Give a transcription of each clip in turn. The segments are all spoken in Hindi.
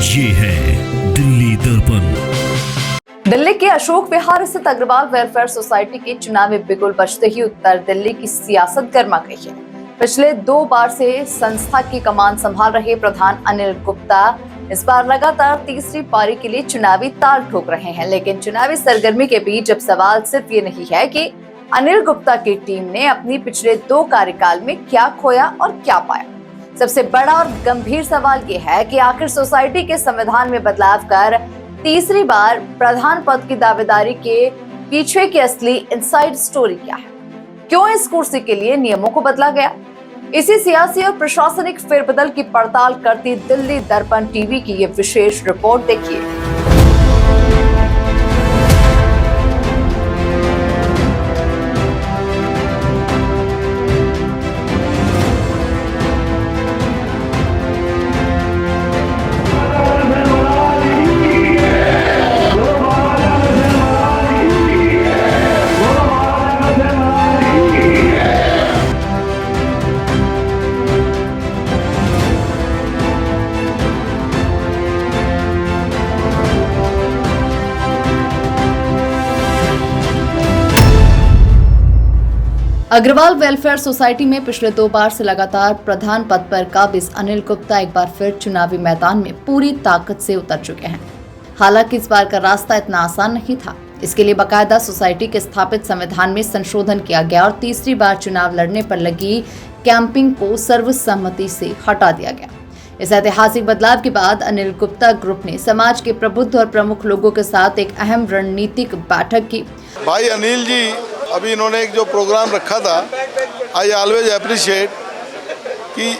ये है दिल्ली दर्पण। दिल्ली के अशोक विहार स्थित अग्रवाल वेलफेयर सोसाइटी के चुनावी बिगुल बजते ही उत्तर दिल्ली की सियासत गर्मा गई है। पिछले 2 बार से संस्था की कमान संभाल रहे प्रधान अनिल गुप्ता इस बार लगातार तीसरी पारी के लिए चुनावी ताल ठोक रहे हैं। लेकिन चुनावी सरगर्मी के बीच अब सवाल सिर्फ ये नहीं है कि अनिल गुप्ता की टीम ने अपनी पिछले 2 कार्यकाल में क्या खोया और क्या पाया। सबसे बड़ा और गंभीर सवाल ये है कि आखिर सोसाइटी के संविधान में बदलाव कर तीसरी बार प्रधान पद की दावेदारी के पीछे की असली इनसाइड स्टोरी क्या है? क्यों इस कुर्सी के लिए नियमों को बदला गया? इसी सियासी और प्रशासनिक फेरबदल की पड़ताल करती दिल्ली दर्पण टीवी की ये विशेष रिपोर्ट देखिए। अग्रवाल वेलफेयर सोसाइटी में पिछले 2 बार से लगातार प्रधान पद पर काबिज अनिल गुप्ता एक बार फिर चुनावी मैदान में पूरी ताकत से उतर चुके हैं। हालांकि इस बार का रास्ता इतना आसान नहीं था। इसके लिए बाकायदा सोसाइटी के स्थापित संविधान में संशोधन किया गया और तीसरी बार चुनाव लड़ने पर लगी कैंपिंग को सर्वसम्मति से हटा दिया गया। इस ऐतिहासिक बदलाव के बाद अनिल गुप्ता ग्रुप ने समाज के प्रबुद्ध और प्रमुख लोगों के साथ एक अहम रणनीतिक बैठक की। भाई अनिल जी, अभी इन्होंने एक जो प्रोग्राम रखा था, आई ऑलवेज अप्रिशिएट कि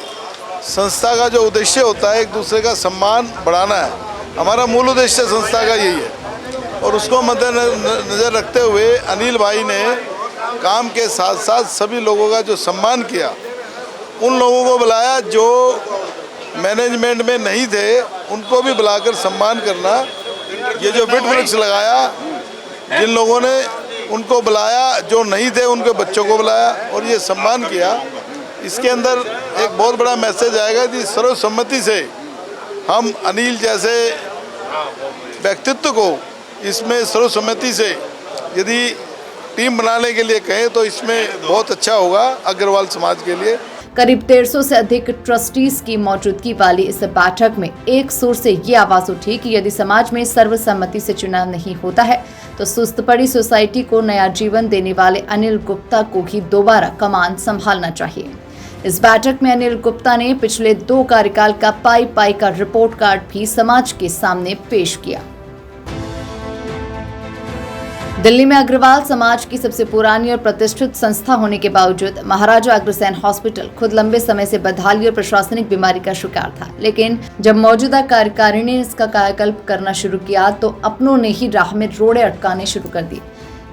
संस्था का जो उद्देश्य होता है एक दूसरे का सम्मान बढ़ाना है। हमारा मूल उद्देश्य संस्था का यही है और उसको मद्देनजर रखते हुए अनिल भाई ने काम के साथ साथ सभी लोगों का जो सम्मान किया, उन लोगों को बुलाया जो मैनेजमेंट में नहीं थे, उनको भी बुलाकर सम्मान करना। ये जो वृक्ष वृक्ष लगाया, जिन लोगों ने उनको बुलाया, जो नहीं थे उनके बच्चों को बुलाया और ये सम्मान किया। इसके अंदर एक बहुत बड़ा मैसेज आएगा कि सर्वसम्मति से हम अनिल जैसे व्यक्तित्व को इसमें सर्वसम्मति से यदि टीम बनाने के लिए कहें तो इसमें बहुत अच्छा होगा अग्रवाल समाज के लिए। करीब 150 से अधिक ट्रस्टीज की मौजूदगी वाली इस बैठक में एक सुर से ये आवाज उठी कि यदि समाज में सर्वसम्मति से चुनाव नहीं होता है तो सुस्त पड़ी सोसाइटी को नया जीवन देने वाले अनिल गुप्ता को ही दोबारा कमान संभालना चाहिए। इस बैठक में अनिल गुप्ता ने पिछले 2 कार्यकाल का पाई का रिपोर्ट कार्ड भी समाज के सामने पेश किया। दिल्ली में अग्रवाल समाज की सबसे पुरानी और प्रतिष्ठित संस्था होने के बावजूद महाराजा अग्रसेन हॉस्पिटल खुद लंबे समय से बदहाली और प्रशासनिक बीमारी का शिकार था। लेकिन जब मौजूदा कार्यकारिणी ने इसका कायाकल्प करना शुरू किया तो अपनों ने ही राह में रोड़े अटकाने शुरू कर दिए।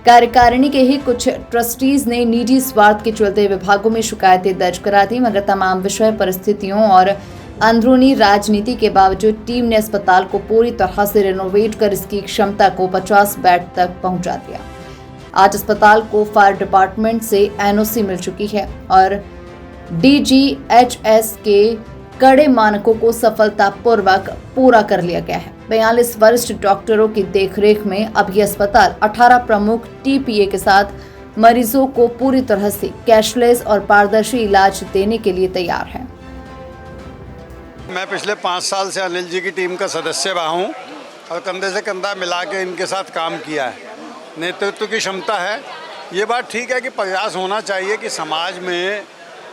कार्यकारिणी के ही कुछ ट्रस्टीज ने निजी स्वार्थ के चलते विभागों में शिकायतें दर्ज करा दी, मगर तमाम विषय परिस्थितियों और अंदरूनी राजनीति के बावजूद टीम ने अस्पताल को पूरी तरह से रेनोवेट कर इसकी क्षमता को 50 बेड तक पहुंचा दिया। आज अस्पताल को फायर डिपार्टमेंट से एनओसी मिल चुकी है और डीजीएचएस के कड़े मानकों को सफलतापूर्वक पूरा कर लिया गया है। 42 वरिष्ठ डॉक्टरों की देखरेख में अब यह अस्पताल 18 प्रमुख टीपीए के साथ मरीजों को पूरी तरह से कैशलेस और पारदर्शी इलाज देने के लिए तैयार है। मैं पिछले 5 साल से अनिल जी की टीम का सदस्य रहा हूँ और कंधे से कंधा मिला के इनके साथ काम किया है। नेतृत्व की क्षमता है। ये बात ठीक है कि प्रयास होना चाहिए कि समाज में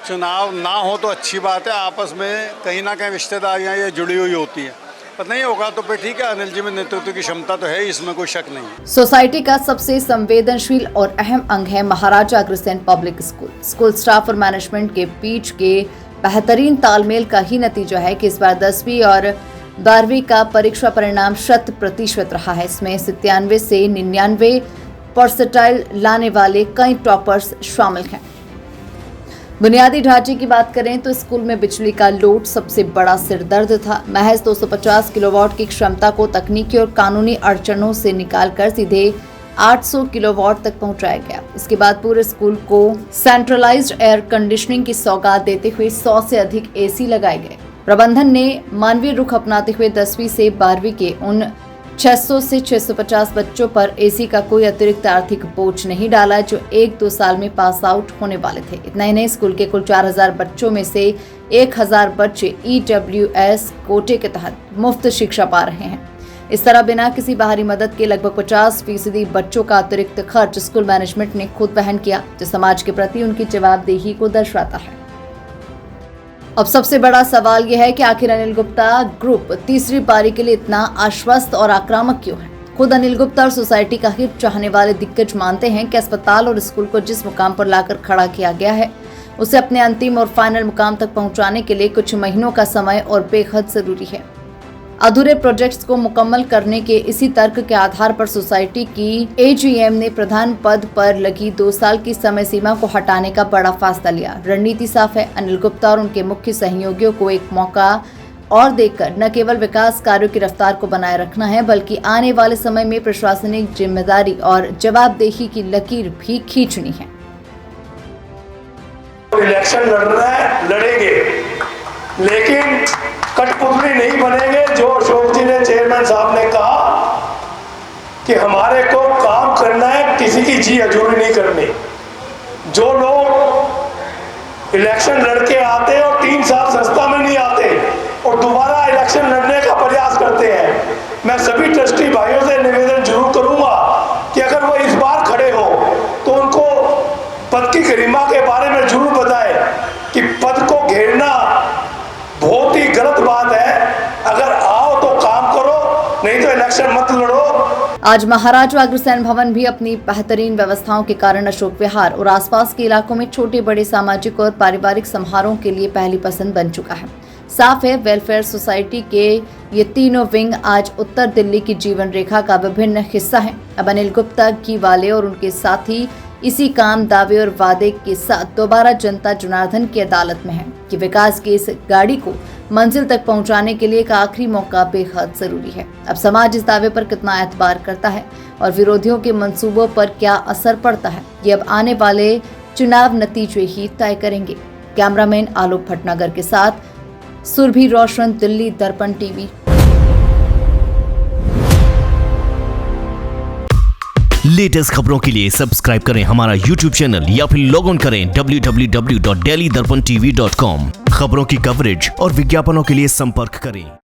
चुनाव ना हो तो अच्छी बात है, आपस में कहीं ना कहीं रिश्तेदारियाँ ये जुड़ी हुई होती हैं, पर नहीं होगा तो फिर ठीक है। अनिल जी में नेतृत्व की क्षमता तो है, इसमें कोई शक नहीं है। सोसाइटी का सबसे संवेदनशील और अहम अंग है Maharaja Agrasen public school. School staff और मैनेजमेंट के बीच के बेहतरीन तालमेल का ही नतीजा है कि इस बार 10वीं और 12वीं का परीक्षा परिणाम 100% रहा है। इसमें 97 से 99 परसेंटाइल लाने वाले कई टॉपर्स शामिल हैं। बुनियादी ढांचे की बात करें तो स्कूल में बिजली का लोड सबसे बड़ा सिरदर्द था। महज 250 किलोवाट की क्षमता को तकनीकी और कानूनी अड़चनों से निकालकर सीधे 800 किलोवाट तक पहुंचाया गया। इसके बाद पूरे स्कूल को सेंट्रलाइज्ड एयर कंडीशनिंग की सौगात देते हुए 100 से अधिक एसी लगाए गए। प्रबंधन ने मानवीय रुख अपनाते हुए 10वीं से 12वीं के उन 600 से 650 बच्चों पर एसी का कोई अतिरिक्त आर्थिक बोझ नहीं डाला जो 1-2 साल में पास आउट होने वाले थे। इतना ही नहीं, स्कूल के कुल 4000 बच्चों में से 1000 बच्चे EWS कोटे के तहत मुफ्त शिक्षा पा रहे हैं। इस तरह बिना किसी बाहरी मदद के लगभग 50% बच्चों का अतिरिक्त खर्च स्कूल मैनेजमेंट ने खुद वहन किया, जो समाज के प्रति उनकी जवाबदेही को दर्शाता है। अब सबसे बड़ा सवाल यह है कि आखिर अनिल गुप्ता ग्रुप तीसरी पारी के लिए इतना आश्वस्त और आक्रामक क्यों है। खुद अनिल गुप्ता और सोसाइटी का हित चाहने वाले दिग्गज मानते हैं कि अस्पताल और स्कूल को जिस मुकाम पर लाकर खड़ा किया गया है उसे अपने अंतिम और फाइनल मुकाम तक पहुंचाने के लिए कुछ महीनों का समय और बेहद जरूरी है। अधूरे प्रोजेक्ट्स को मुकम्मल करने के इसी तर्क के आधार पर सोसाइटी की AGM ने प्रधान पद पर लगी 2 साल की समय सीमा को हटाने का बड़ा फैसला लिया। रणनीति साफ है, अनिल गुप्ता और उनके मुख्य सहयोगियों को एक मौका और देकर न केवल विकास कार्यों की रफ्तार को बनाए रखना है, बल्कि आने वाले समय में प्रशासनिक जिम्मेदारी और जवाबदेही की लकीर भी खींचनी है। इलेक्शन लड़ रहा है, लड़ेंगे, लेकिन कठपुतली नहीं बनेंगे। जो अशोक जी ने, चेयरमैन साहब ने कहा कि हमारे को काम करना है, किसी की जी हजूरी नहीं करनी। जो लोग इलेक्शन लड़के आते हैं और 3 साल संस्था में नहीं आते और दोबारा इलेक्शन लड़ने का प्रयास करते हैं, मैं सभी ट्रस्टी भाइयों से निवेदन जरूर करूंगा कि अगर वो इस बार खड़े हो तो उनको पद की गरिमा के बारे में जरूर बताएं कि पद को घेरना बहुत ही गलत बात है। अगर आओ तो काम करो, नहीं तो इलेक्शन मत लड़ो। आज महाराजा अग्रसेन भवन भी अपनी बेहतरीन व्यवस्थाओं के कारण अशोक विहार और आसपास के इलाकों में छोटे बड़े सामाजिक और पारिवारिक समारोह के लिए पहली पसंद बन चुका है। साफ है, वेलफेयर सोसाइटी के ये तीनों विंग आज उत्तर दिल्ली की जीवन रेखा का विभिन्न हिस्सा है। अब अनिल गुप्ता की वाले और उनके साथी इसी काम, दावे और वादे के साथ दोबारा जनता जनार्दन की अदालत में है कि विकास की इस गाड़ी को मंजिल तक पहुंचाने के लिए एक आखिरी मौका बेहद जरूरी है। अब समाज इस दावे पर कितना एतबार करता है और विरोधियों के मंसूबों पर क्या असर पड़ता है, ये अब आने वाले चुनाव नतीजे ही तय करेंगे। कैमरामैन आलोक भटनागर के साथ सुरभि रोशन, दिल्ली दर्पण टीवी। लेटेस्ट खबरों के लिए सब्सक्राइब करें हमारा YouTube चैनल या फिर लॉग ऑन करें www.delhidarpantv.com। खबरों की कवरेज और विज्ञापनों के लिए संपर्क करें।